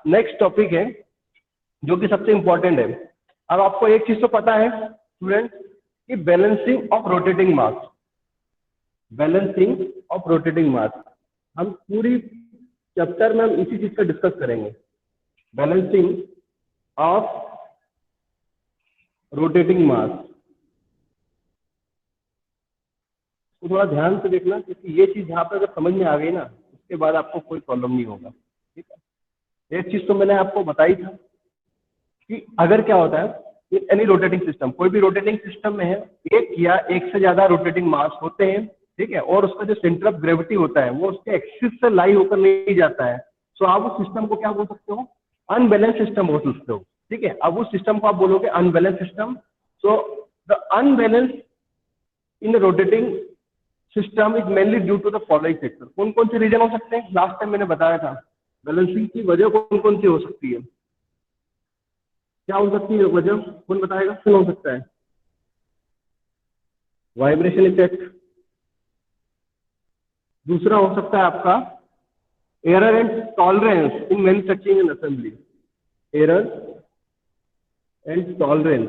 Next topic है जो कि सबसे इंपॉर्टेंट है। अब आपको एक चीज तो पता है स्टूडेंट कि balancing of rotating mass, balancing of rotating mass हम पूरी चैप्टर में हम इसी चीज का डिस्कस करेंगे, बैलेंसिंग ऑफ रोटेटिंग मास। तो थोड़ा ध्यान से देखना क्योंकि ये चीज यहाँ पे अगर समझ में आ गई ना उसके बाद आपको कोई प्रॉब्लम नहीं होगा। ठीक है, एक चीज तो मैंने आपको बताई था कि अगर क्या होता है एनी रोटेटिंग सिस्टम, कोई भी रोटेटिंग सिस्टम में है एक या एक से ज्यादा रोटेटिंग मास होते हैं, ठीक है, और उसका जो सेंटर ऑफ ग्रेविटी होता है वो उसके एक्सिस से लाई होकर नहीं जाता है। सो आप उस सिस्टम को क्या बोल सकते हो, अनबैलेंस सिस्टम बोल सकते हो। ठीक है, अब उस सिस्टम को आप बोलोगे unbalance system. So the unbalance in rotating system is mainly due to the following factor. कौन कौन से रीजन हो सकते हैं, लास्ट टाइम मैंने बताया था बैलेंसिंग की वजह कौन कौन सी हो सकती है, क्या हो सकती है वजह, कौन बताएगा, कौन हो सकता है, वाइब्रेशन इफेक्ट, दूसरा हो सकता है आपका error and tolerance in manufacturing and assembly, error and tolerance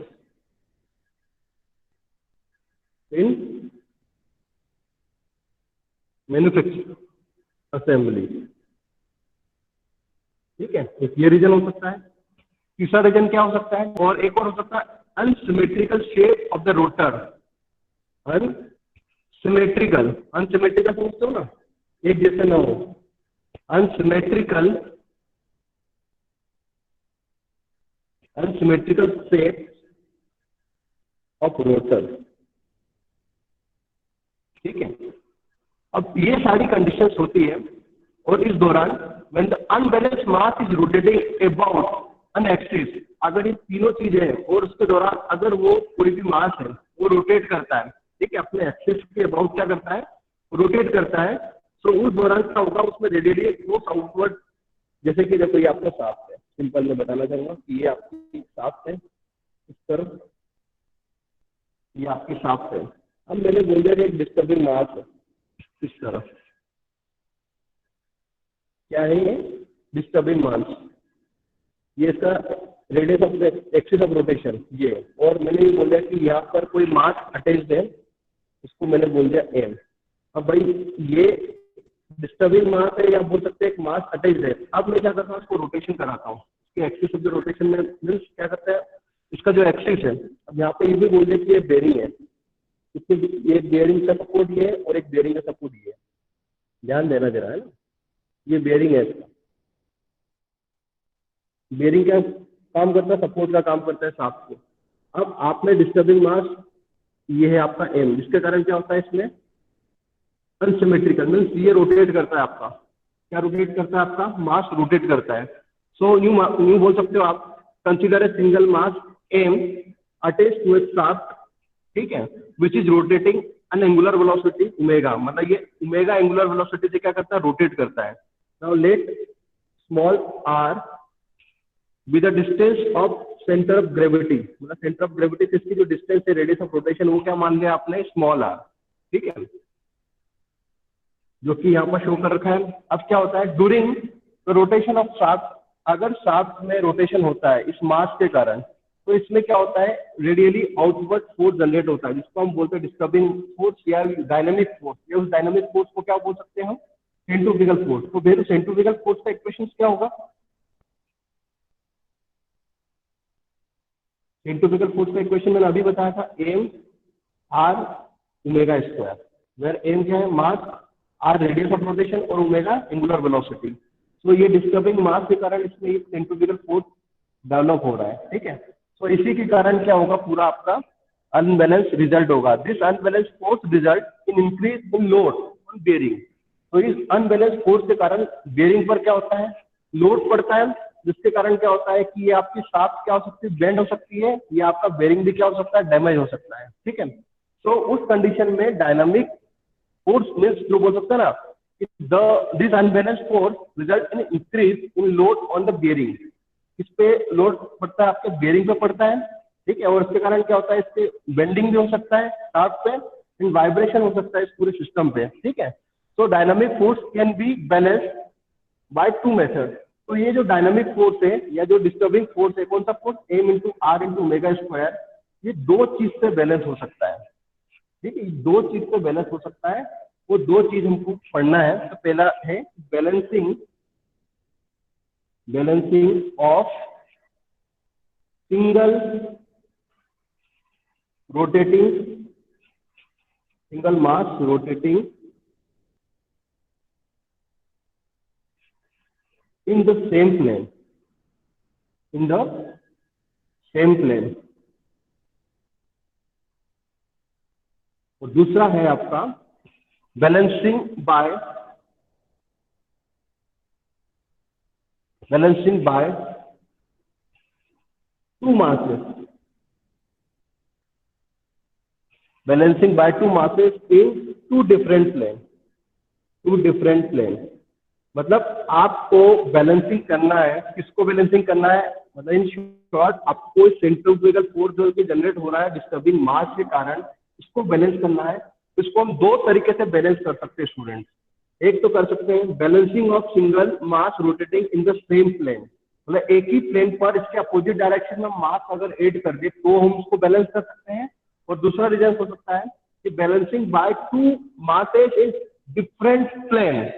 in manufacturing assembly. ठीक है, तो ये रीजन हो सकता है। तीसरा रीजन क्या हो सकता है, और एक और हो सकता है unsymmetrical shape of the rotor, unsymmetrical, unsymmetrical समझते हो ना, एक जैसे ना हो, unsymmetrical, unsymmetrical shape of rotor. ठीक है, अब ये सारी कंडीशंस होती है और इस दौरान when the unbalanced mass is rotating about an axis, अगर ये तीनों चीजें हैं और उसके दौरान अगर वो कोई भी मास है वो रोटेट करता है, ठीक है, अपने एक्सिस के अबाउट क्या करता है, रोटेट करता है, तो उस दौरान क्या होगा, उसमें रेडियली फोर्स आउटवर्ड, जैसे कि देखो ये आपका शाफ्ट है, सिंपल मैं बताना चाहूंगा कि ये आपकी शाफ्ट है, इस तरफ ये आपकी शाफ्ट है। अब मैंने बोल दिया कि एक डिस्टर्बिंग मास है इस तरफ, क्या है ये डिस्टर्बिंग मास, ये इसका radius of axis of rotation ये, और मैंने ये बोला कि यहाँ पर कोई मास अटैच्ड है, इसको मैंने बोल दिया एम। अब भाई ये डिस्टर्बिंग मास है या बोल सकते हैं एक मास अटैच्ड है। अब मैं क्या करता हूँ, इसको रोटेशन कराता हूँ, इसके एक्सिस ऑफ द रोटेशन में मीन्स क्या करता है, इसका जो एक्सिस है, अब यहाँ पे ये भी बोल दिया कि ये बेरिंग है, इसके ये बेरिंग का सपोर्ट ये है और एक बेरिंग का सपोर्ट ये है, ध्यान देना जरा है ना, ये बेरिंग है, इसका बेरिंग क्या काम करता है, सपोर्ट का काम करता है शाफ्ट को। अब आपने डिस्टर्बिंग मास ये है आपका एम, जिसके कारण क्या होता है इसमें अनसिमेट्रिकल मीन्स ये रोटेट करता है आपका, क्या रोटेट करता है आपका मास रोटेट करता है। सो न्यू बोल सकते हो आप, consider a single mass M attached to a shaft, ठीक है, which is rotating an angular velocity omega, मतलब ये ओमेगा एंगुलर वेलोसिटी से क्या करता है, रोटेट करता है। Now let small R with the distance of centre of gravity, मतलब सेंटर ऑफ ग्रेविटी से इसकी जो डिस्टेंस है रेडियस ऑफ रोटेशन वो क्या मान लिया आपने, स्मॉल आर, ठीक है, जो कि यहाँ पर शो कर रखा है। अब क्या होता है during the rotation of shaft, अगर शाफ्ट में रोटेशन होता है इस मास के कारण, तो इसमें क्या होता है रेडियली आउटवर्ड फोर्स जनरेट होता है, जिसको हम बोलते हैं डिस्टर्बिंग फोर्स या डायनामिक फोर्स, या उस डायनामिक फोर्स को क्या बोल सकते हैं हम, सेंट्रीफ्यूगल फोर्स। तो फिर सेंट्रीफ्यूगल फोर्स का इक्वेशन क्या होगा, सेंट्रीफ्यूगल फोर्स का इक्वेशन मैंने अभी बताया था, M R omega square, where M क्या है mass, R radius of rotation और ओमेगा एंगुलर वेलोसिटी। तो ये डिस्टर्बिंग मास के कारण इसमें ये सेंट्रीफ्यूगल फोर्स डेवलप हो रहा है, ठीक है। तो इसी के कारण क्या होगा, पूरा आपका अनबैलेंस रिजल्ट होगा। This unbalance force result in increase in load on bearing. तो इस अनबैलेंस फोर्स के कारण बेरिंग पर क्या होता है, लोड पड़ता है, जिसके कारण क्या होता है कि ये आपकी शाफ्ट क्या हो सकती है, बेंड हो सकती है, या आपका बेरिंग भी क्या हो सकता है, डैमेज हो सकता है, ठीक है। तो उस कंडीशन में डायनामिक फोर्स मीन्स जो बोल सकते हैं ना, this unbalance force result in increase in load on the bearing, इस पे लोड पड़ता है आपके बेरिंग पे पड़ता है, ठीक है, और इसके कारण क्या होता है, इसके बेंडिंग भी हो सकता है शाफ्ट पे, एंड वाइब्रेशन हो सकता है इस पूरे सिस्टम पे, ठीक है। तो dynamic force can be balanced by two method, तो ये जो डायनामिक फोर्स है या जो डिस्टर्बिंग फोर्स है, कौन सा force, M into R into omega square, ये दो चीज से बैलेंस हो सकता है। ठीक है, दो चीज से बैलेंस हो सकता है, वो दो चीज हमको पढ़ना है। तो पहला है balancing, balancing of single rotating, single mass rotating in the same plane, in the same plane। और दूसरा है आपका balancing by, balancing by two masses, balancing by two masses in two different plane, two different plane. मतलब आपको balancing करना है, किसको balancing करना है, मतलब इन शॉर्ट आपको सेंट्रीफ्यूगल फोर्स जो कि जनरेट हो रहा है डिस्टर्बिंग मास के कारण, इसको बैलेंस करना है। तो इसको हम दो तरीके से बैलेंस कर सकते हैं स्टूडेंट्स। एक तो कर सकते हैं balancing of single mass rotating in the same plane, मतलब एक ही प्लेन पर इसके अपोजिट डायरेक्शन में मास अगर ऐड कर दे तो हम उसको बैलेंस कर सकते हैं। और दूसरा रीजन हो सकता है कि balancing by two masses in different plane.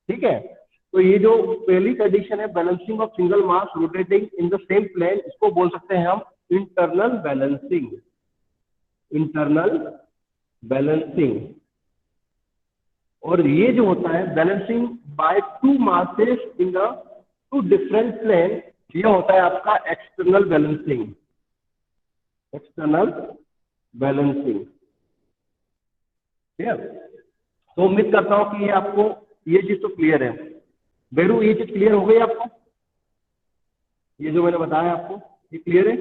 ठीक है, तो ये जो पहली कंडीशन है balancing of single mass rotating in the same plane, इसको बोल सकते हैं हम इंटरनल बैलेंसिंग, इंटरनल बैलेंसिंग। और ये जो होता है balancing by two masses in the two different plane, ये होता है आपका एक्सटर्नल बैलेंसिंग, एक्सटर्नल बैलेंसिंग। ठीक है, तो उम्मीद करता हूं कि ये आपको ये चीज तो क्लियर है। बेरू, ये चीज क्लियर हो गई आपको, ये जो मैंने बताया आपको ये क्लियर है?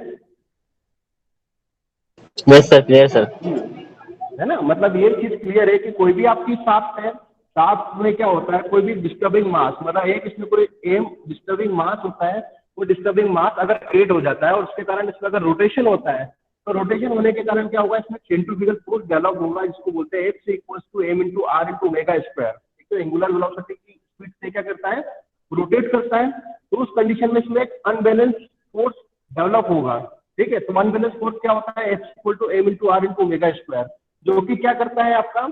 Yes sir, clear sir. है ना, मतलब ये चीज क्लियर है कि कोई भी आपकी शाफ्ट है, शाफ्ट में क्या होता है, कोई भी डिस्टर्बिंग मास, मतलब एक इसमें कोई एम डिस्टर्बिंग मास होता है, वो डिस्टर्बिंग मास अगर क्रिएट हो जाता है और उसके कारण इसमें अगर रोटेशन होता है, तो रोटेशन होने के कारण क्या होगा, इसमें सेंट्रीफ्यूगल फोर्स डेवलप होगा, जिसको बोलते हैं F equals to M into R into omega square. तो एंगुलर वेलोसिटी की स्पीड से क्या करता है, रोटेट करता है। तो उस कंडीशन में इसमें एक अनबैलेंस फोर्स डेवलप होगा। ठीक है, तो अनबैलेंस फोर्स क्या होता है, F equal to M into R into omega square, जो कि क्या करता है आपका,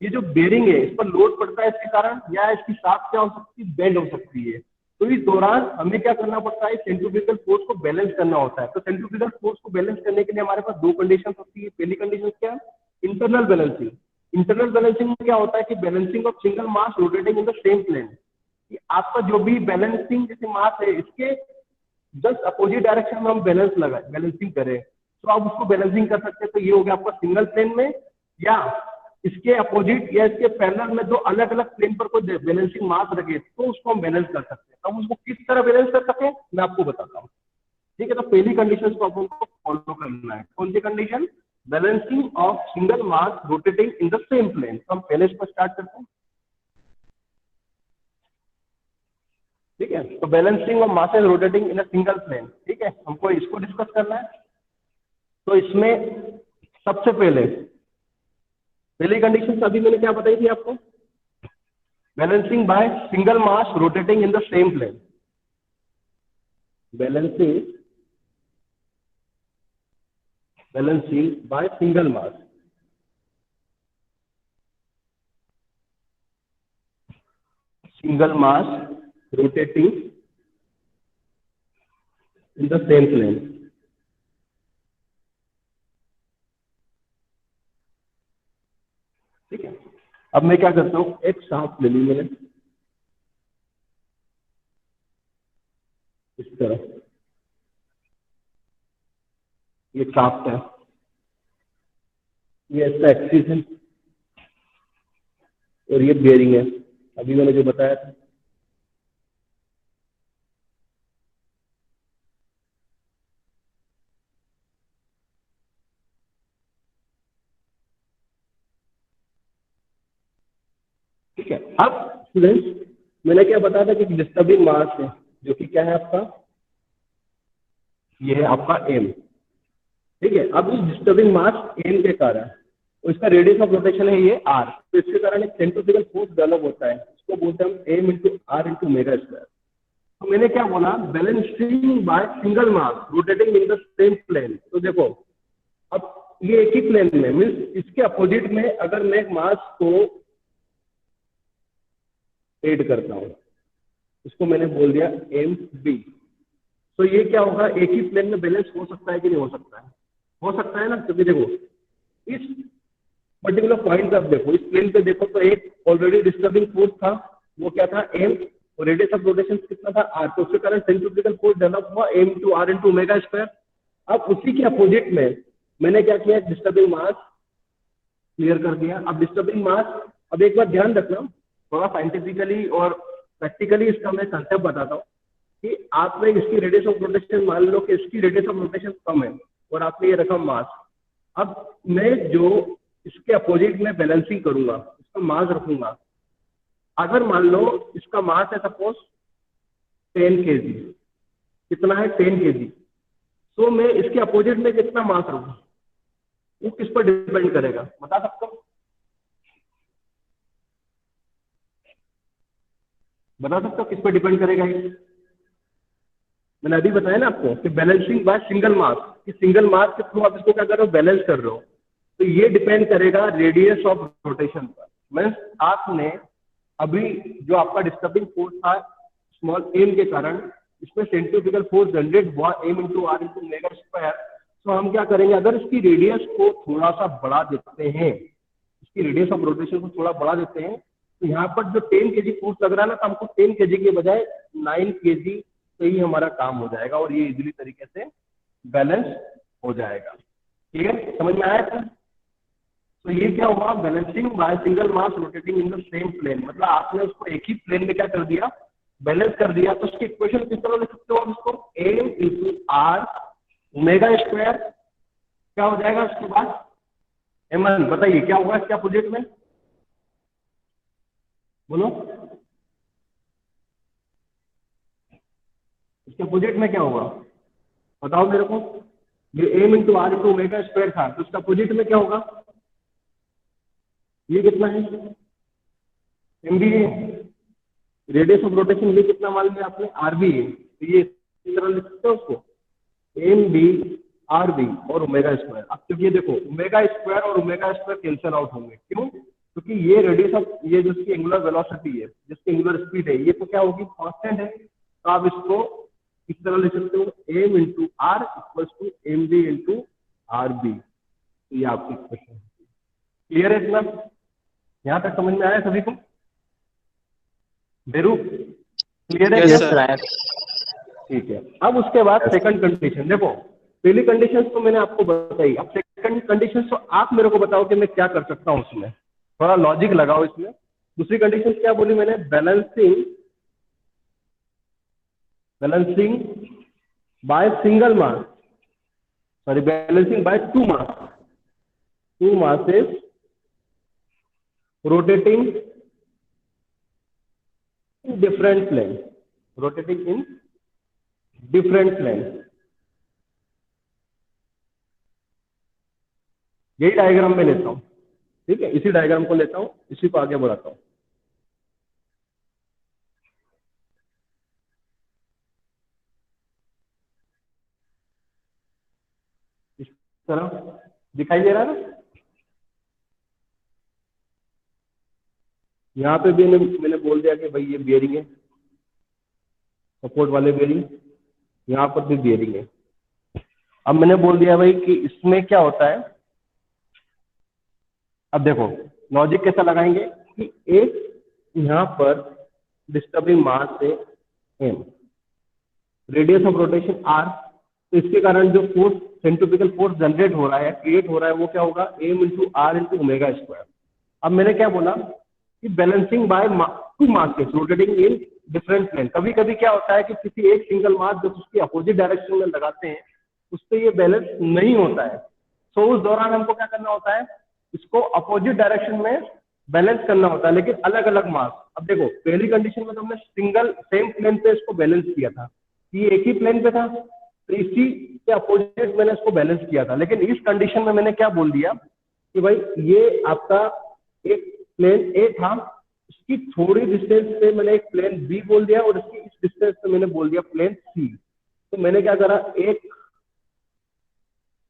ये जो बेरिंग है इस पर लोड पड़ता है इसके कारण, या इसकी शाफ्ट क्या हो सकती है, बेंड हो सकती है। तो इस दौरान हमें क्या करना पड़ता है, सेंट्रीफ्यूगल फोर्स को बैलेंस करना होता है। तो सेंट्रीफ्यूगल फोर्स को बैलेंस करने के लिए हमारे पास दो कंडीशन होती है। पहली कंडीशन क्या है, इंटरनल बैलेंसिंग। इंटरनल बैलेंसिंग में क्या होता है कि balancing of single mass rotating in the same plane, कि आपका जो भी बैलेंसिंग जैसे मास है इसके जस्ट अपोजिट डायरेक्शन में हम बैलेंस लगाए, बैलेंसिंग करें, तो आप उसको बैलेंसिंग कर सकते हैं। तो ये हो गया आपका सिंगल प्लेन में, या इसके अपोजिट या इसके पैरेलल में दो अलग अलग प्लेन पर कोई बैलेंसिंग मास रखे तो उसको हम बैलेंस कर सकते हैं। हम उसको किस तरह बैलेंस कर सकें मैं आपको बताता हूँ। ठीक है, तो पहली कंडीशन को आपको फॉलो करना है। कौन सी condition, balancing of single mass rotating in the same plane. तो हम पहले इसको स्टार्ट करते हैं। ठीक है, तो balancing of masses rotating in a single plane, ठीक है, हमको इसको डिस्कस करना है। तो इसमें सबसे पहली कंडीशन अभी मैंने क्या बताई थी आपको, balancing by single mass rotating in the same plane, balancing by single mass, rotating in the same plane. ठीक है, अब मैं क्या करता हूं, एक शाफ्ट ले ली मैंने इस तरह, ये शाफ्ट है, ये इसका एक्सिस है और ये बेयरिंग है, अभी मैंने जो बताया था। ठीक है, अब स्टूडेंट्स मैंने क्या बताया था कि डिस्टर्बिंग मास है, जो कि क्या है आपका, ये है आपका एम। ठीक है, अब इस डिस्टर्बिंग मास एम के कारण, तो इसका रेडियस ऑफ रोटेशन है ये आर, तो इसके कारण एक सेंट्रीफ्यूगल फोर्स डेवलप होता है, इसको बोलते हैं हम M into R into omega square. तो मैंने क्या बोला, balancing by single mass rotating in the same plane. तो देखो अब ये एक ही प्लेन में मीन्स इसके अपोजिट में अगर मैं एक मास को ऐड करता हूं, इसको मैंने बोल दिया एम बी, तो ये क्या होगा, एक ही प्लेन में बैलेंस हो सकता है कि नहीं हो सकता है? हो सकता है ना, क्योंकि देखो इस पर्टिकुलर पॉइंट पे देखो, इस प्लेन पे देखो तो एक ऑलरेडी डिस्टर्बिंग फोर्स था, वो क्या था एम, और रेडियस ऑफ रोटेशन कितना था आर, तो उसके कारण सेंट्रीफ्यूगल फोर्स डेवलप हुआ M two R into omega square. अब उसी के अपोजिट में मैंने क्या किया, डिस्टर्बिंग मास क्लियर कर दिया। अब डिस्टर्बिंग मास, अब एक बार ध्यान रखना, थोड़ा साइंटिफिकली और प्रैक्टिकली इसका मैं कंसेप्ट बताता हूँ कि आपने इसकी रेडियस ऑफ रोटेशन, मान लो कि इसकी रेडियस ऑफ रोटेशन कम है और आपने ये रखा मास, अब मैं जो इसके अपोजिट में बैलेंसिंग करूंगा, इसका मास रखूंगा, अगर मान लो इसका मास है सपोज 10 kg, कितना है 10 kg, तो मैं इसके अपोजिट में कितना मास रखूं, वो किस पर डिपेंड करेगा, बता सकते हो? बता सकते हो किस पर डिपेंड करेगा ये? मैंने अभी बताया ना आपको कि बैलेंसिंग बाय सिंगल मास, कि सिंगल मास के थ्रू आप इसको क्या कर रहे हो, बैलेंस कर रहे हो, तो ये डिपेंड करेगा रेडियस ऑफ रोटेशन पर। मीन्स आपने अभी जो आपका डिस्टर्बिंग फोर्स था स्मॉल एम के कारण, इसमें सेंट्रीफ्यूगल फोर्स जनरेट हुआ M into R into omega square. तो हम क्या करेंगे, अगर इसकी रेडियस को थोड़ा सा बढ़ा देते हैं, इसकी रेडियस ऑफ रोटेशन को थोड़ा बढ़ा देते हैं, तो यहाँ पर जो 10 kg फोर्स लग रहा है ना, तो हमको 10 kg के बजाय 9 kg से ही हमारा काम हो जाएगा और ये इजीली तरीके से बैलेंस हो जाएगा। ठीक है, समझ में आया था? तो ये क्या हुआ, balancing by single mass rotating in the same plane, मतलब आपने उसको एक ही प्लेन में क्या कर दिया, बैलेंस कर दिया। तो उसकी इक्वेशन किस तरह लिख सकते हो आप इसको, M into R omega square, क्या हो जाएगा उसके बाद, एमन बताइए क्या होगा इसके अपोजिट में, बोलो इसके अपोजिट में क्या होगा, बताओ मेरे को। ये M into R into omega square था, तो उसका अपोजिट में क्या होगा, ये कितना है एम बी है, रेडियस ऑफ रोटेशन ये कितना मान लिया आपने, आर बी है, तो ये इस तरह लिख सकते हो उसको, एम बी आर बी और ओमेगा स्क्वायर। अब क्योंकि ये देखो ओमेगा स्क्वायर और ओमेगा स्क्वायर कैंसिल आउट होंगे, क्यों, क्योंकि ये रेडियस ऑफ, ये जिसकी एंगुलर वेलोसिटी है, जिसकी एंगुलर स्पीड है, ये तो क्या होगी, कांस्टेंट है। तो आप इसको इस तरह लिख सकते हो, M into R equals to M B into R B. ये आपकी इक्वेशन है। क्लियर है इतना, यहाँ तक समझ में आया सभी को? बेरू क्लियर है? Yes sir. ठीक है। अब उसके बाद सेकंड कंडीशन देखो, पहली कंडीशन तो मैंने आपको बताई, अब सेकंड कंडीशन तो आप मेरे को बताओ कि मैं क्या कर सकता हूँ उसमें, थोड़ा लॉजिक लगाओ इसमें। दूसरी कंडीशन क्या बोली मैंने, balancing by single mass, sorry balancing by two masses rotating in different plane, rotating in different plane। यही डायग्राम में लेता हूं, ठीक है, इसी डायग्राम को लेता हूं, इसी को आगे बढ़ाता हूं। इस तरह दिखाई दे रहा है ना, यहाँ पे भी मैंने बोल दिया कि भाई ये बियरिंग है, सपोर्ट वाले बेरिंग, यहाँ पर भी बेरिंग है। अब मैंने बोल दिया भाई कि इसमें क्या होता है, अब देखो लॉजिक कैसा लगाएंगे कि एक यहाँ पर डिस्टर्बिंग मास है M, radius of rotation R, तो इसके कारण जो फोर्स सेंट्रीफ्यूगल फोर्स जनरेट हो रहा है, क्रिएट हो रहा है, वो क्या होगा, M into R into omega square. अब मैंने क्या बोला कि balancing by two masses rotating in different plane. कभी कभी क्या होता है कि किसी एक सिंगल मास जब उसकी अपोजिट डायरेक्शन में लगाते हैं उससे ये बैलेंस नहीं होता है, तो उस दौरान हमको क्या करना होता है, इसको अपोजिट डायरेक्शन में बैलेंस करना होता है, लेकिन अलग अलग मास। अब देखो पहली कंडीशन में तो हमने सिंगल सेम प्लेन पे इसको बैलेंस किया था, ये एक ही प्लेन पे था, तो इसी के अपोजिट मैंने इसको बैलेंस किया था। लेकिन इस कंडीशन में मैंने क्या बोल दिया कि भाई ये आपका एक प्लेन ए था, इसकी थोड़ी डिस्टेंस पे मैंने एक प्लेन बी बोल दिया, और इसकी इस डिस्टेंस पे मैंने बोल दिया प्लेन सी। तो मैंने क्या करा, एक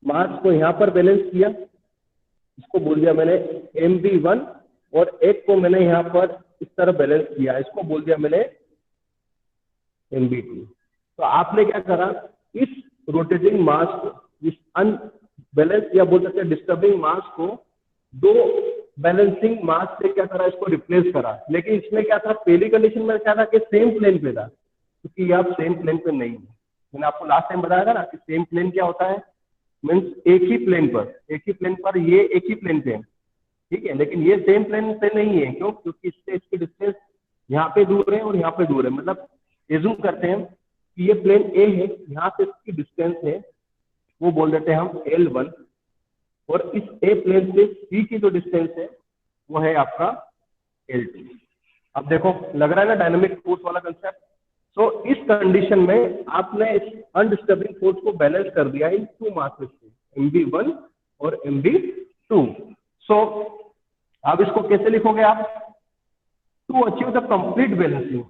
मास को यहाँ पर बैलेंस किया, इसको बोल दिया मैंने MB1, और एक को मैंने यहाँ पर इस तरह बैलेंस किया, इसको बोल दिया मैंने MB2। तो आपने क्या करा, इस रोटेटिंग मास को, इस अनबैलेंस या बोल सकते हैं डिस्टर्बिंग मास को दो बैलेंसिंग मास से क्या करा, इसको रिप्लेस करा। लेकिन इसमें क्या था, पहली कंडीशन में क्या था कि सेम प्लेन पे था, क्योंकि ये आप सेम प्लेन पे नहीं है। मैंने आपको लास्ट टाइम बताया था ना कि सेम प्लेन क्या होता है, मीन्स एक ही प्लेन पर ये एक ही प्लेन पे है, ठीक है। लेकिन ये सेम प्लेन पे नहीं है, क्यों? क्योंकि इससे इसकी डिस्टेंस यहाँ पे दूर है और यहाँ पे दूर है। मतलब एज्यूम करते हैं कि ये प्लेन ए है, यहाँ से इसकी डिस्टेंस है वो बोल देते हैं हम L1, और इस ए प्लेन से सी की जो डिस्टेंस है वो है आपका L2। अब देखो, लग रहा है ना डायनामिक फोर्स वाला कंसेप्ट। सो इस कंडीशन में आपने इस अनडिस्टर्बिंग फोर्स को बैलेंस कर दिया इन टू मासेस से, MB1 और MB2। सो अब इसको कैसे लिखोगे आप, to achieve the complete balancing.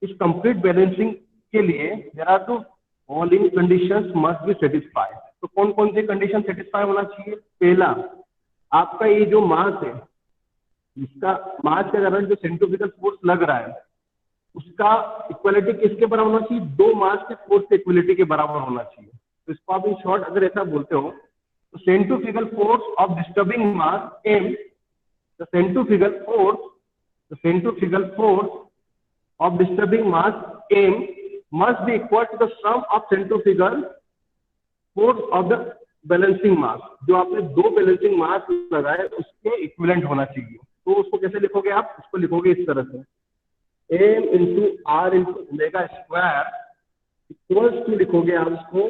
इस कंप्लीट बैलेंसिंग के लिए there are two following conditions must be satisfied. तो कौन कौन सी कंडीशन सेटिस्फाई होना चाहिए? पहला, आपका ये जो मास है, इसका मास के कारण जो सेंट्रीफ्यूगल फोर्स लग रहा है उसका इक्वलिटी किसके बराबर होना चाहिए? दो मास के फोर्स के इक्वलिटी के बराबर होना चाहिए। तो इसको आप इन शॉर्ट अगर ऐसा बोलते हो तो centrifugal force of disturbing mass M, the centrifugal force of disturbing mass M must be equal to the sum of centrifugal force of the balancing mass। जो आपने दो बैलेंसिंग मास लगाए उसके इक्विवेलेंट होना चाहिए। तो उसको कैसे लिखोगे आप? उसको लिखोगे इस तरह से, M into R into omega square equals to, लिखोगे आप इसको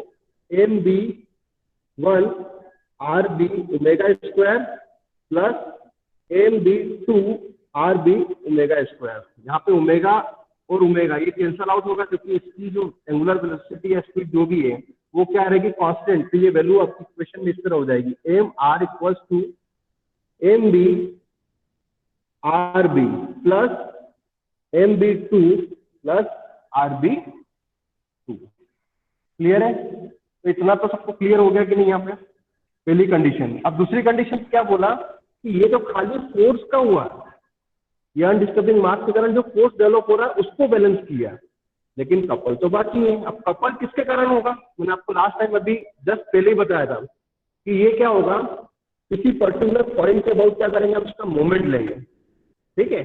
MB1 RB omega square plus MB2 RB omega square. यहाँ पे ओमेगा और ओमेगा ये कैंसल आउट होगा, क्योंकि इसकी जो एंगुलर वेलोसिटी या स्पीड जो भी है वो क्या रहेगी? कांस्टेंट। तो ये वैल्यू आपकी इक्वेशन में इस तरह हो जाएगी, MR equals to MB RB plus MB2 plus RB2। Clear है? तो इतना तो सबको क्लियर हो गया कि नहीं? यहाँ पे पहली कंडीशन। अब दूसरी कंडीशन क्या बोला कि ये जो खाली फोर्स का हुआ, ये अनडिस्टर्बिंग मास के कारण जो फोर्स डेवलप हो रहा है उसको बैलेंस किया, लेकिन कपल तो बाकी है। अब कपल किसके कारण होगा? मैंने आपको लास्ट टाइम अभी जस्ट पहले ही बताया था कि ये क्या होगा, किसी पर्टिकुलर पॉइंट के अबाउट क्या करेंगे, हम उसका मोमेंट लेंगे, ठीक है।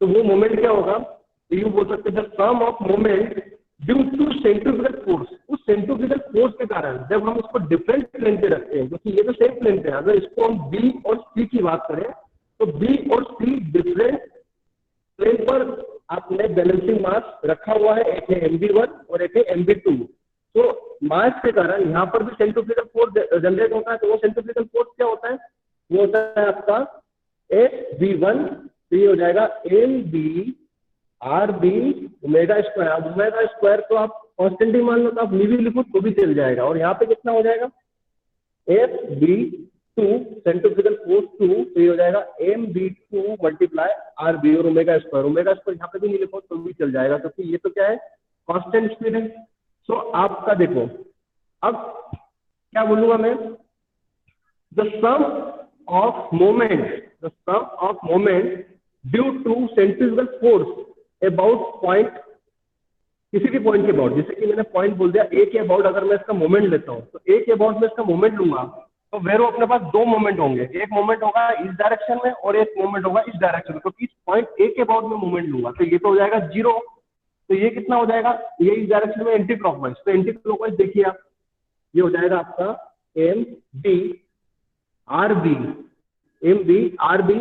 तो वो मोमेंट क्या होगा? तो यू बोल सकते हैं the sum of moment due to centrifugal force. उस सेंट्रीफ्यूगल फोर्स के कारण जब हम इसको डिफरेंट प्लेन पे रखते हैं, क्योंकि ये तो सेम प्लेन पे है, अगर इसको हम बी और सी की बात करें तो बी और सी डिफरेंट प्लेन पर आपने बैलेंसिंग मास रखा हुआ है, एक है MB1 और एक है MB2। तो मास के कारण यहाँ पर भी सेंट्रीफ्यूगल फोर्स जनरेट होता है। तो वो सेंट्रीफ्यूगल फोर्स क्या होता है? वो होता है आपका FB1, तो ये हो जाएगा MB RB omega square. Omega square तो आप कॉन्स्टेंट ही मान लो, तो आप भी लिखो तो भी चल जाएगा। और यहाँ पे कितना हो जाएगा? FB2 सेंट्रीफ्यूगल फोर्स 2, तो ये हो जाएगा MB2 मल्टीप्लाई RB और ओमेगा स्क्वायर। ओमेगा स्क्वायर यहाँ पे भी नहीं लिखो तो भी चल जाएगा, क्योंकि ये तो क्या है? कांस्टेंट स्पीड है। सो आपका देखो, अब क्या बोलूंगा मैं, the sum of moment due to centrifugal force about point, किसी भी पॉइंट के अबाउट, जैसे कि मैंने पॉइंट बोल दिया ए के अबाउट, अगर मैं इसका मोमेंट लेता हूँ तो ए के अबाउट में इसका मोमेंट लूंगा तो वेरो अपने पास दो मोमेंट होंगे, एक मोमेंट होगा इस डायरेक्शन में और एक मोमेंट होगा इस डायरेक्शन में। क्योंकि इस पॉइंट ए के अबाउट में मोमेंट लूंगा तो ये तो हो जाएगा 0। तो ये कितना हो जाएगा? ये इस डायरेक्शन में एंटी क्लॉकवाइज। तो एंटी क्लॉकवाइज देखिए आप, ये हो जाएगा आपका MB RB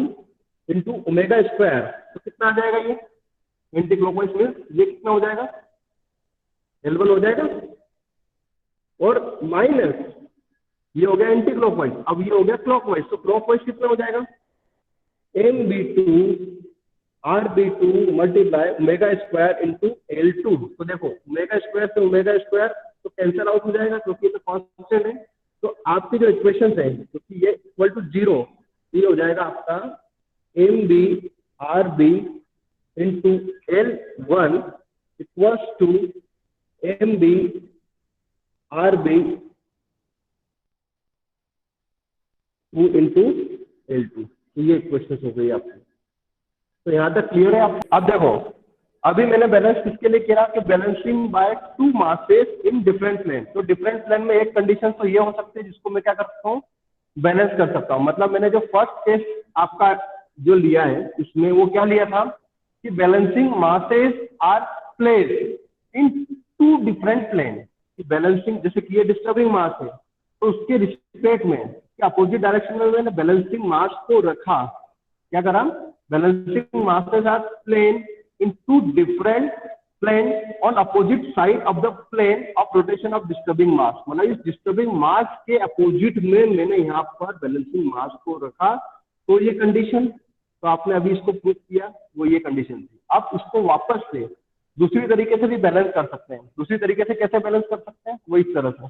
into omega square. तो कितना आ जाएगा ये एंटी क्लॉकवाइज में? ये कितना हो जाएगा? L1 हो जाएगा, और माइनस ये हो गया एंटी क्लॉकवाइज। अब ये हो गया क्लॉकवाइज, तो क्लॉकवाइज कितना हो जाएगा? MB2 RB2 multiply omega square into L2। तो देखो ओमेगा स्क्वायर से ओमेगा स्क्वायर तो कैंसिल आउट हो जाएगा, क्योंकि तो कांस्टेंट है। तो आपकी जो इक्वेशन है, क्योंकि ये इक्वल टू 0, ये हो जाएगा आपका MB RB into L1 equals to M B R B 2 into L two. तो ये क्वेश्चन हो गई आपकी। तो यहाँ तक क्लियर है आप? अब देखो, अभी मैंने बैलेंस किसके लिए किया कि balancing by two masses in different plane. तो डिफरेंट प्लेन में एक कंडीशन तो ये हो सकती है जिसको मैं क्या कर सकता हूँ, बैलेंस कर सकता हूँ। मतलब मैंने जो फर्स्ट केस आपका जो लिया है उसमें वो क्या लिया था कि balancing masses are place in two different plane. Balancing जैसे कि ये डिस्टर्बिंग मास है तो उसके रिस्पेक्ट में अपोजिट डायरेक्शन में मैंने बैलेंसिंग मास को रखा। क्या करा, balancing masses are plane in two different plane on opposite side of the plane of rotation of disturbing mass। मतलब इस डिस्टर्बिंग मास के अपोजिट में मैंने यहाँ पर बैलेंसिंग मास को रखा। तो ये कंडीशन तो आपने अभी इसको प्रूव किया, वो ये कंडीशन थी। आप इसको वापस से दूसरी तरीके से भी बैलेंस कर सकते हैं। दूसरी तरीके से कैसे बैलेंस कर सकते हैं, वो इस तरह से।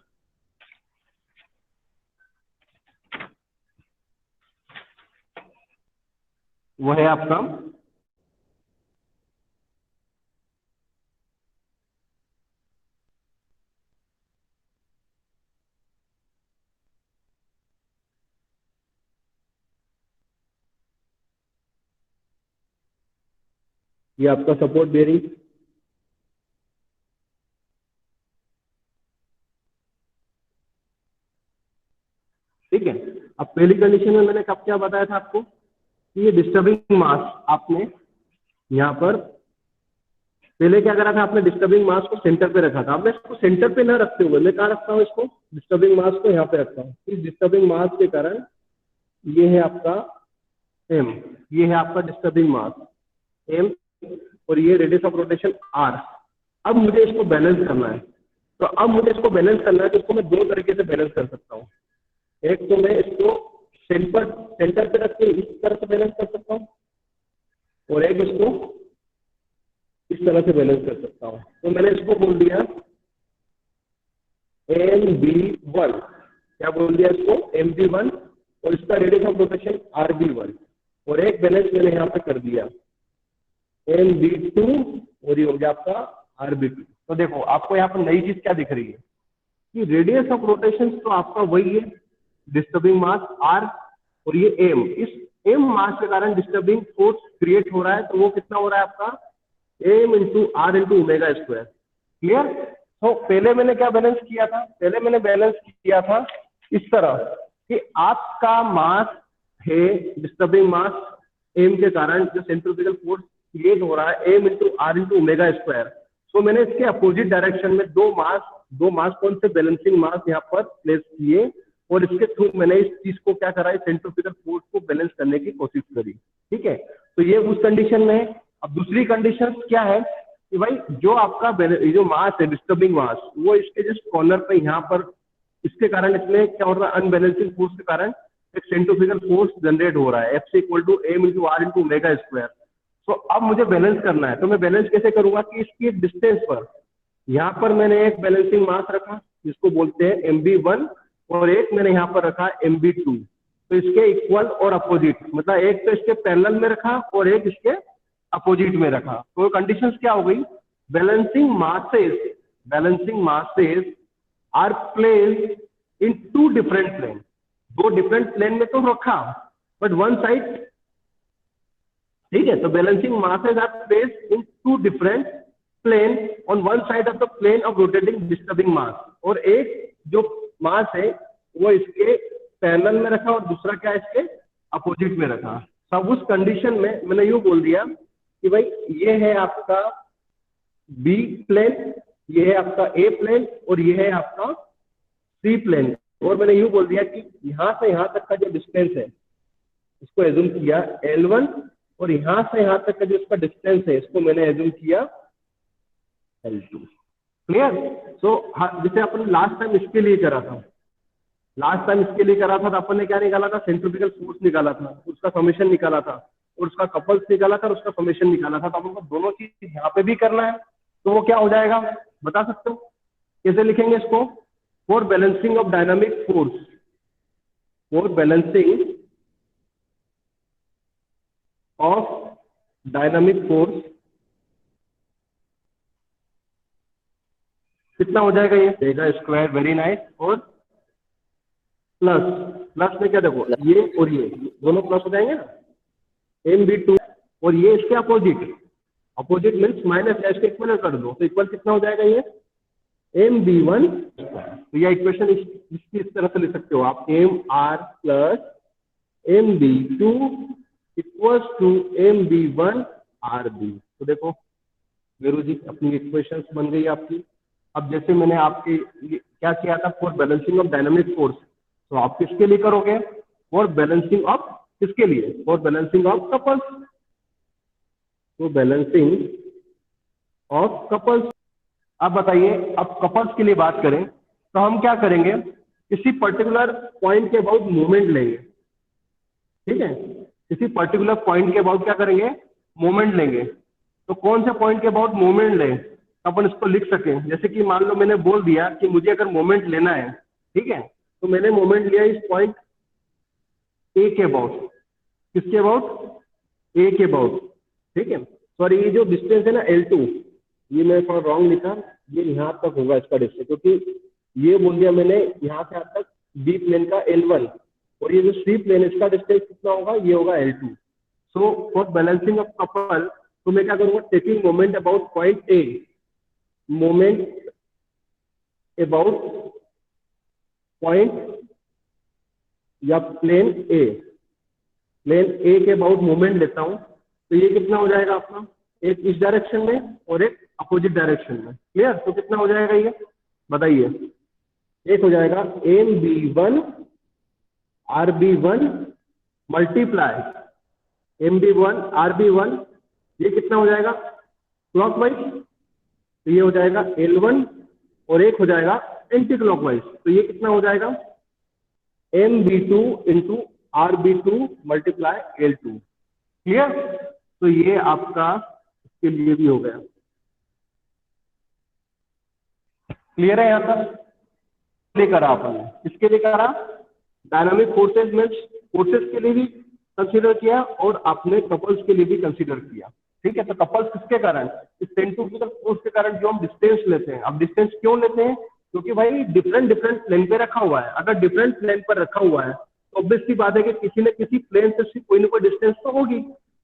वो है आपका ये आपका सपोर्ट बेरिंग। ठीक है, अब पहली कंडीशन में मैंने कब क्या बताया था आपको कि ये डिस्टर्बिंग मास आपने यहाँ पर पहले क्या करा था, आपने डिस्टर्बिंग मास को सेंटर पे रखा था। अब मैं इसको सेंटर पे ना रखते हुए मैं कहाँ रखता हूँ, इसको डिस्टर्बिंग मास को यहाँ पे रखता हूँ। इस डिस्टर्बिंग मास के कारण ये है आपका एम, ये है आपका डिस्टर्बिंग मास एम, और ये रेडियस ऑफ रोटेशन आर। अब मुझे इसको बैलेंस करना है। तो अब मुझे इसको बैलेंस करना है तो इसको मैं दो तरीके से बैलेंस कर सकता हूँ। एक तो मैं इसको सेंटर पे रख के इस तरह से बैलेंस कर सकता हूँ, और एक इसको इस तरह से बैलेंस कर सकता हूँ। तो मैंने इसको बोल दिया एम बी वन। क्या बोल दिया इसको, एम बी वन, और इसका radius of rotation R B one, और एक बैलेंस मैंने यहाँ पे कर दिया एम बी टू, और ये हो गया आपका आर बी टू। तो देखो आपको यहाँ पर नई चीज क्या दिख रही है कि रेडियस ऑफ रोटेशन तो आपका वही है, डिस्टर्बिंग मास आर, और ये एम। इस एम मास के कारण डिस्टर्बिंग फोर्स क्रिएट हो रहा है। तो वो कितना हो रहा है आपका, M into R into omega square. Clear? तो पहले मैंने क्या बैलेंस किया था, पहले मैंने बैलेंस किया था इस तरह कि आपका मास है डिस्टर्बिंग मास एम के कारण जो सेंट्रीफ्यूगल फोर्स क्रिएट हो रहा है M into R into omega square. So मैंने इसके अपोजिट डायरेक्शन में दो मास कौन से बैलेंसिंग मास यहाँ पर प्लेस किए, और इसके थ्रू मैंने इस चीज को क्या करा, सेंट्रीफ्यूगल फोर्स को बैलेंस करने की कोशिश करी। ठीक है, तो ये उस कंडीशन में है। अब दूसरी कंडीशन क्या है कि भाई जो आपका जो मास है डिस्टर्बिंग मास, वो इसके जस्ट कॉर्नर पे यहाँ पर इसके कारण इसमें क्या हो रहा है, अनबैलेंसिंग फोर्स के कारण एक सेंट्रीफ्यूगल फोर्स जनरेट हो रहा है, F C equal to M into R into omega square. तो अब मुझे बैलेंस करना है। तो मैं बैलेंस कैसे करूंगा कि इसकी एक डिस्टेंस पर यहाँ पर मैंने एक बैलेंसिंग मास रखा जिसको बोलते हैं एम बी वन, और एक मैंने यहाँ पर रखा एम बी टू। तो इसके इक्वल और अपोजिट, मतलब एक तो इसके पैरेलल में रखा और एक इसके अपोजिट में रखा। तो कंडीशन क्या हो गई, balancing masses are placed in two different plane. दो डिफरेंट प्लेन में तो रखा, बट वन साइड। ठीक है, तो balancing masses are placed in two different plane on one side of the plane of rotating disturbing mass. और एक जो मास है वो इसके पैरेलल में रखा और दूसरा क्या है, इसके अपोजिट में रखा। सब उस कंडीशन में मैंने यूं बोल दिया कि भाई ये है आपका बी प्लेन, ये है आपका ए प्लेन, और ये है आपका सी प्लेन। और मैंने यूं बोल दिया कि यहां से यहां तक का जो डिस्टेंस है इसको एज्यूम किया L1, और यहां से यहां तक का जो इसका डिस्टेंस है इसको मैंने एज्यूम किया L2। क्लियर? सो जैसे अपन लास्ट टाइम इसके लिए करा था, तो अपन ने क्या निकाला था, सेंट्रीफ्यूगल फोर्स निकाला था, उसका समेशन निकाला था, और उसका कपल्स निकाला था, और उसका समेशन निकाला था। तो अपन को दोनों चीज यहाँ पे भी करना है। तो वो क्या हो जाएगा, बता सकते हो कैसे लिखेंगे इसको, for balancing of dynamic force, for balancing of dynamic force कितना हो जाएगा ये ओमेगा स्क्वायर, वेरी नाइस। और प्लस, प्लस में क्या देखो ये और ये दोनों प्लस हो जाएंगे ना, MB2 और ये इसके अपोजिट, अपोजिट मीन्स माइनस, या इसके इक्वल कर दो तो इक्वल कितना हो जाएगा ये MB1। तो यह इक्वेशन इसकी इस तरह से लिख सकते हो आप, MR plus MB2 equals to MB1 RB। तो देखो वीरू जी अपनी इक्वेशन बन गई आपकी। अब जैसे मैंने आपके क्या किया था for balancing of dynamic force, तो आप किसके लिए करोगे, फॉर बैलेंसिंग ऑफ किसके लिए, फॉर बैलेंसिंग ऑफ कपल्स। तो बैलेंसिंग ऑफ कपल्स। अब बताइए, अब कपल्स के लिए बात करें तो हम क्या करेंगे, किसी पर्टिकुलर पॉइंट के अबाउट मोमेंट लेंगे, ठीक है, किसी पर्टिकुलर पॉइंट के अबाउट क्या करेंगे, मोमेंट लेंगे। तो कौन से पॉइंट के अबाउट मोमेंट लें, अपन इसको लिख सकें। जैसे कि मान लो मैंने बोल दिया कि मुझे अगर मोमेंट लेना है, ठीक है, तो मैंने मोमेंट लिया इस पॉइंट ए के अबाउट, किसके अबाउट, ए के अबाउट, ठीक है। सॉरी ये जो डिस्टेंस है ना L2, ये मैं थोड़ा रॉन्ग लिखा, ये यहाँ तक होगा इसका डिस्टेंस, क्योंकि ये बोल दिया मैंने यहाँ से यहाँ तक बी प्लेन का L1, और ये जो सी प्लेन इसका डिस्टेंस कितना होगा, ये होगा L2। So for balancing of couple, तो मैं क्या करूंगा, taking moment about point A, moment about point या प्लेन ए, प्लेन ए के अबाउट मोमेंट लेता हूं, तो ये कितना हो जाएगा आपका, एक इस डायरेक्शन में और एक अपोजिट डायरेक्शन में। क्लियर, तो कितना हो जाएगा ये बताइए, एक हो जाएगा MB1 RB1 multiply MB1 RB1, ये कितना हो जाएगा क्लॉकवाइज, तो ये हो जाएगा L1, और एक हो जाएगा एंटी क्लॉकवाइज, तो ये कितना हो जाएगा MB2 into RB2 multiply L2। Clear, तो ये आपका इसके लिए भी हो गया। क्लियर है यहाँ तक, लिए करा अपन ने, किसके लिए करा, डायनामिक फोर्सेस में, फोर्सेस के लिए भी कंसीडर किया और आपने कपल्स के लिए भी कंसीडर किया, ठीक है। तो कपल्स किसके कारण, इस सेंट्रीफ्यूगल फोर्स के कारण जो हम डिस्टेंस लेते हैं। अब डिस्टेंस क्यों लेते हैं, क्योंकि भाई डिफरेंट डिफरेंट प्लेन पे रखा हुआ है। अगर डिफरेंट प्लेन पर रखा हुआ है तो ऑब्वियसली बात है कि किसी न किसी प्लेन से कोई ना कोई डिस्टेंस तो होगी।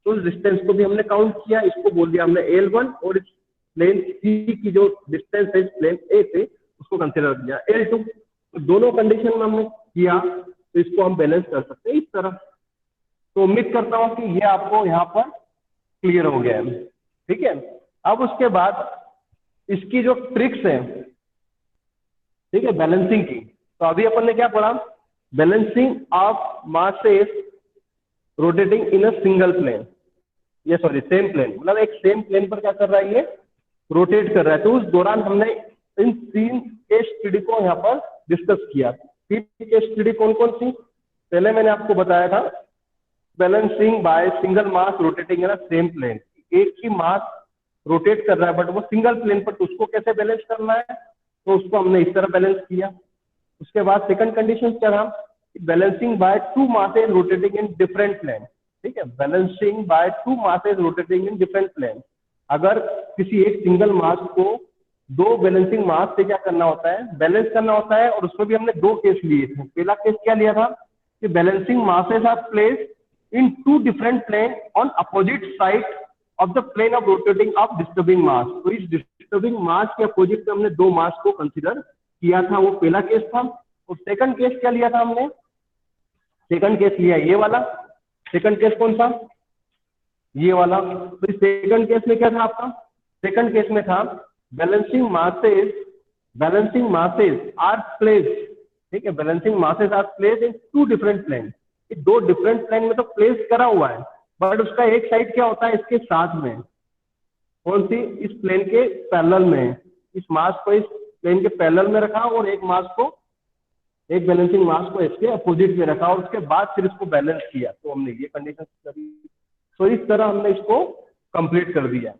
तो उस डिस्टेंस को भी हमने काउंट किया, इसको बोल दिया हमने L1, और इस प्लेन सी की जो डिस्टेंस है इस प्लेन ए से उसको कंसिडर किया L2। तो दोनों कंडीशन में हमने किया, तो इसको हम बैलेंस कर सकते हैं इस तरह। तो उम्मीद करता हूं कि ये आपको यहाँ पर क्लियर हो गया है, ठीक है। अब उसके बाद इसकी जो ट्रिक्स है, ठीक है, बैलेंसिंग की, तो अभी अपन ने क्या पढ़ा, balancing of masses rotating in a single plane, ये सॉरी सेम प्लेन, मतलब एक सेम प्लेन पर क्या कर रहा है, ये रोटेट कर रहा है। तो उस दौरान हमने इन 3 केस स्टडी को यहाँ पर डिस्कस किया। 3 केस स्टडी कौन कौन सी, पहले मैंने आपको बताया था balancing by single mass rotating in a same plane, एक ही मास रोटेट कर रहा है बट वो सिंगल प्लेन पर, तो उसको कैसे बैलेंस करना है, तो उसको हमने इस तरह बैलेंस किया। उसके बाद सेकंड कंडीशन क्या था, balancing by 2 masses rotating in different plane, ठीक है, balancing by 2 masses rotating in different plane. अगर किसी एक सिंगल मास को 2 बैलेंसिंग मास से क्या करना होता है, बैलेंस करना होता है, और उसमें भी हमने 2 केस लिए थे। पहला केस क्या लिया था कि balancing masses are placed in 2 different plane on opposite side of the plane of rotating of disturbing mass. तो इस डिस्टर्बिंग मास के अपोजिट में हमने 2 मास को कंसिडर किया था, वो पहला केस था। और सेकंड केस क्या लिया था हमने, सेकंड केस लिया ये वाला। सेकंड केस कौन सा, ये वाला। तो इस सेकंड केस में क्या था आपका, सेकंड केस में था बैलेंसिंग मासेस आर प्लेस्ड, ठीक है, balancing masses are placed in 2 different plane. 2 different plane में तो प्लेस करा हुआ है, बट उसका एक साइड क्या होता है इसके साथ में, कौन सी, इस प्लेन के पैरेलल में। इस मास को इस प्लेन के पैरेलल में रखा और एक मास को, एक बैलेंसिंग मास को इसके अपोजिट में रखा, और उसके बाद फिर इसको बैलेंस किया। तो हमने ये कंडीशन करी। तो इस तरह हमने इसको कंप्लीट कर दिया।